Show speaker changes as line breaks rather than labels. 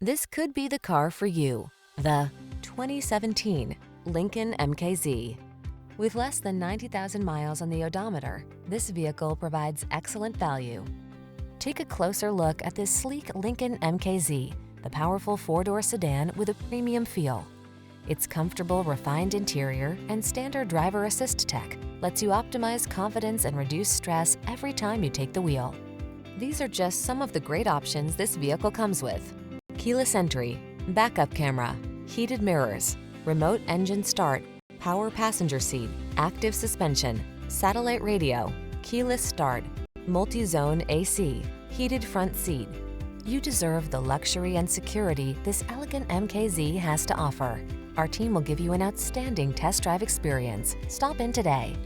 This could be the car for you. The 2017 Lincoln MKZ. With less than 90,000 miles on the odometer, this vehicle provides excellent value. Take a closer look at this sleek Lincoln MKZ, the powerful four-door sedan with a premium feel. Its comfortable, refined interior and standard driver assist tech lets you optimize confidence and reduce stress every time you take the wheel. These are just some of the great options this vehicle comes with: keyless entry, backup camera, heated mirrors, remote engine start, power passenger seat, active suspension, satellite radio, keyless start, multi-zone AC, heated front seat. You deserve the luxury and security this elegant MKZ has to offer. Our team will give you an outstanding test drive experience. Stop in today.